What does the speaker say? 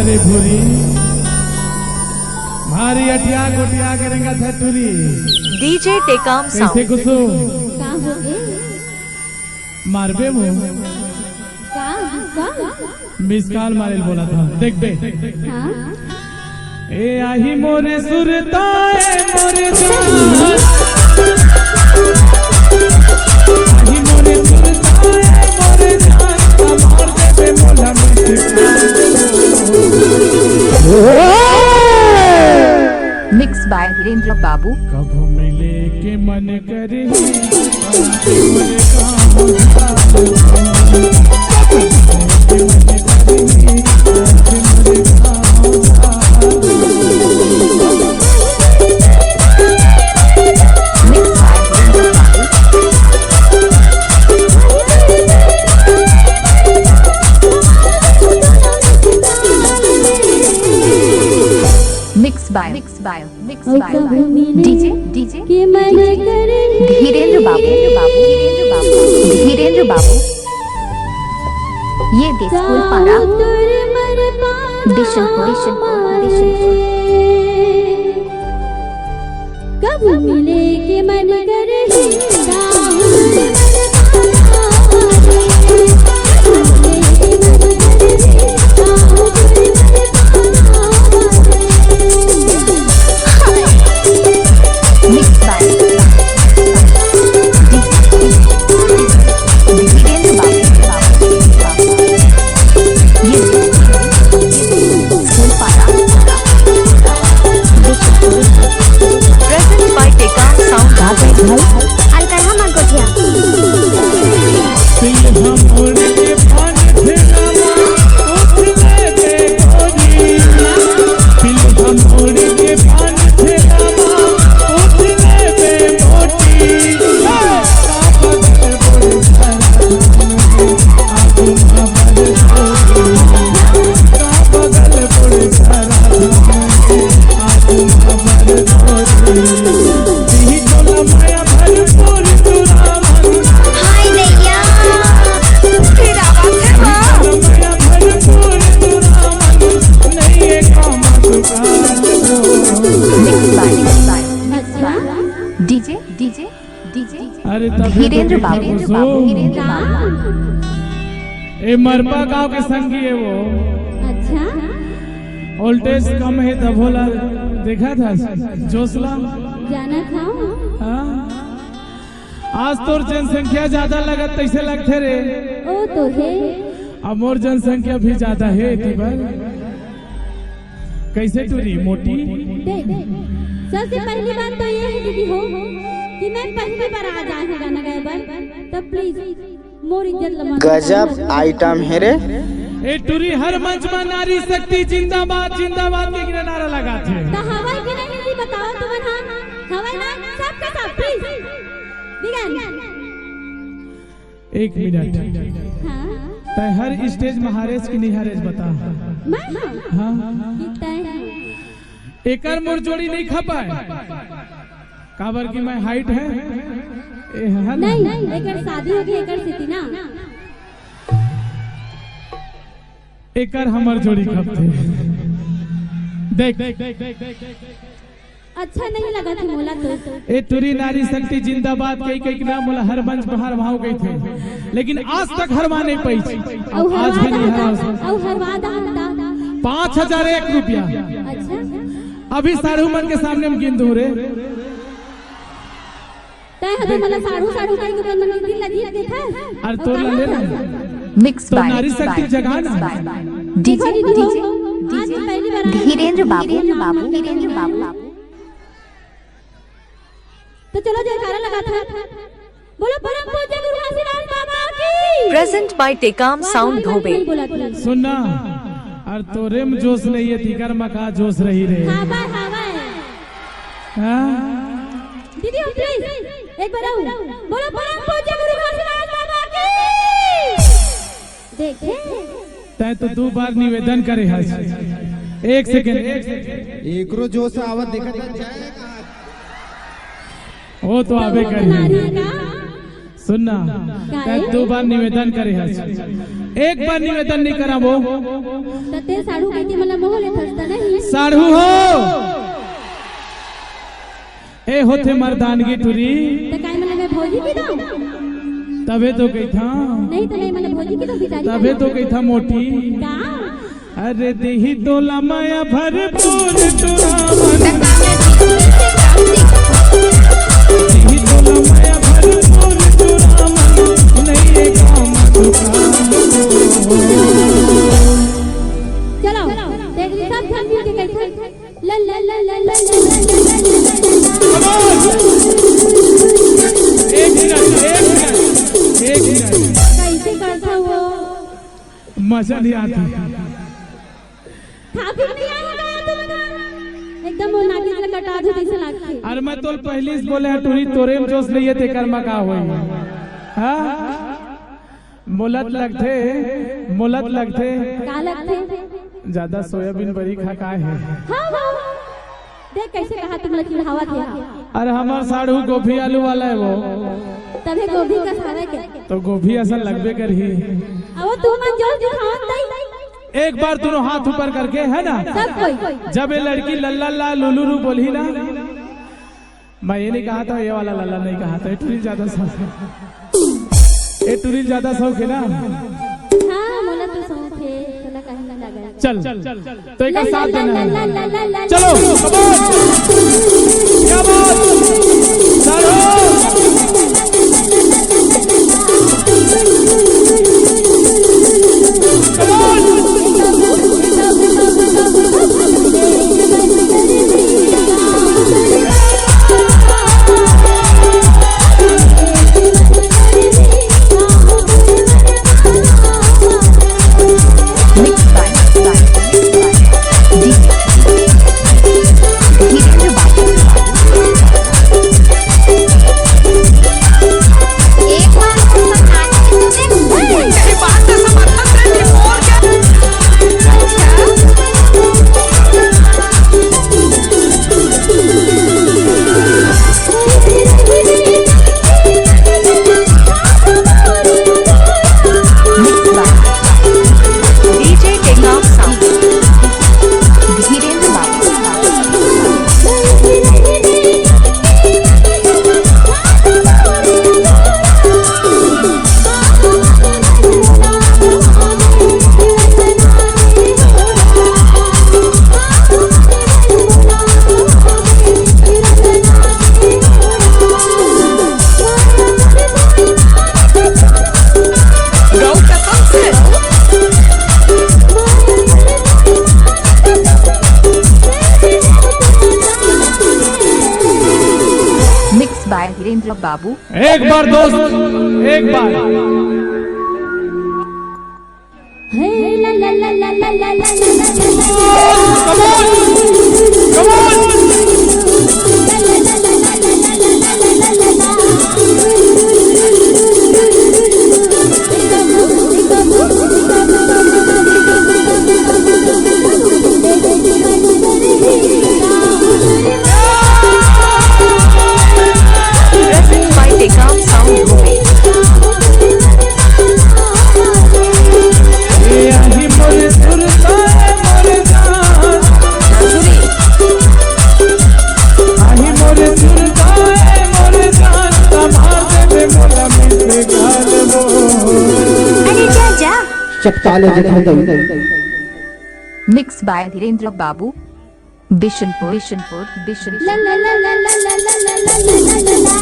रे भूरी मारी अटिया गोटिया करेंगा थटूरी डीजे टेकम साउंड कैसे कुसो का हो गे मारबे मुंह का मिस कॉल मारेल बोला था देख बे हां ए आही मोरे सुरताए मोरे जान आही मोरे सुरताए मोरे जान मार दे बे मोला मिक्स बाय वीरेंद्र बाबू। कब मिले के मन करे मिक्स बाय डीजे के मन करे धीरेन्द्र बाबू ये स्कूल पारा तोरे मर बिशनपुर कब मिले के मन करे धीरेन्द्र बाबू ए मरपा गांव के संगी है वो। अच्छा वोल्टेज कम है तब होला देखा था जोसला जाना था हाँ? आज तोर जनसंख्या ज्यादा लगत तैसे लगते रे ओ तो है अब मोर जनसंख्या भी ज्यादा है तिबर कैसे टूरी मोटी सबसे पहली बात तो ये है दीदी हो कि मैं पहली बार आ जाए गाना गाए बार तब प्लीज मोर इज्जत लमा गजब आइटम है रे। ए टूरी हर मंच में नारी शक्ति जिंदाबाद जिंदाबाद के नारा लगाते हैं। तो हवाई के नहीं जी बताओ तो बना हवाई ना सबका सब प्लीज दिगन एक मिनट हां तय हर स्टेज में हारेस की नहीं हारेस बता मैं हां कितना एकर मोर जोड़ी नहीं खपाए काबर की मैं हाइट है ए है नहीं एकर शादी होगी एकर स्थिति ना एकर हमर जोड़ी खपते देख अच्छा नहीं लगा था मोला तो ए तुरी नारी शक्ति जिंदाबाद कई कई नाम मोला हर मंच पर हर भाव गई थे लेकिन आज तक हरवा नहीं पाई आज भी नहीं हरा और हरवा दा 5001 रुपया अच्छा अभी साढ़ू मन के सामने हम गिन दूं रे तय हदे मला साढ़ू काई के मन में दिल लगी देखा और तोर ला ले ना मिक्स तो नारी शक्ति जगह ना डीजे आज पहली बार धीरेन्द्र बाबू तो चलो जयकारा लगा था बोलो परम पूज्य गुरु काशीनाथ बाबा की प्रेजेंट बाय टेकम साउंड धोबे। सुनना और तोरे में जोश नहीं है तिकर मका जोश रही रे हवा हां दीदी प्लीज एक बार आओ बोलो परम पूज्य गुरु काशीनाथ बाबा की देखे तय तो 2 बार निवेदन करे हस एक सेकंड एकरो जोश आवत देखत जाए वो तो आवे करी सुनना काय? 2 बार निवेदन करे हस, एक बार निवेदन नहीं करा वो तर ते साडू काही मला मोह येत असतं नाही. साढ़ू हो ए होते मर्दानगी टुरी तर काय मला मैं भौजी की दो तबे तो कही था, नहीं तो नहीं मला भौजी की दो बिचारी तबे तो कही था मोटी। का अरे देही तोला माया भरपूर चुरावन, देही तोला माया भरपूर चुरावन, नहीं ये काम चलो देख ली सब धन मिल के कैसे ला ला ला ला ला एक मिनट कैसे करता वो मजा नहीं आती। खा पी नहीं आया तुम्हें एकदम वो नाकी से कटा दो कैसे लगती। अरे मैं तो पहले ही बोले हैं टूरी तोरे में जोश नहीं है ते कर्मा का होई हाँ मुलत लगते का लगते ज्यादा सोयाबीन बड़ी खा का है। हाँ हाँ देख कैसे कहा तुम लोग चिढ़ावा थे। अरे हमार साढ़ू गोभी आलू वाला है वो, तभी गोभी का सारा के तो गोभी ऐसा लगबे कर ही। अब तू मन जोर दिखाओ नहीं एक बार दोनों हाथ ऊपर करके है ना, सब कोई जब ये लड़की लल्ला ला लुलुरु बोली ना, मैं ये नहीं कहा था, ये वाला लल्ला नहीं कहा था, ये टुरी ज्यादा शौक है, ये टुरी ज्यादा शौक है ना। हाँ मोला तो शौक है चला कहीं ना लगा चल तो एक साथ देना ला है। ला ला ला चलो क्या बात वीरेंद्र बाबू। एक बार दोस्त एक बार हे ला ला ला ला ला ला ला मिक्स बाय धीरेन्द्र बाबू बिशनपुर बिशनपुर बिशन ला ला ला ला ला ला ला ला ला ला ला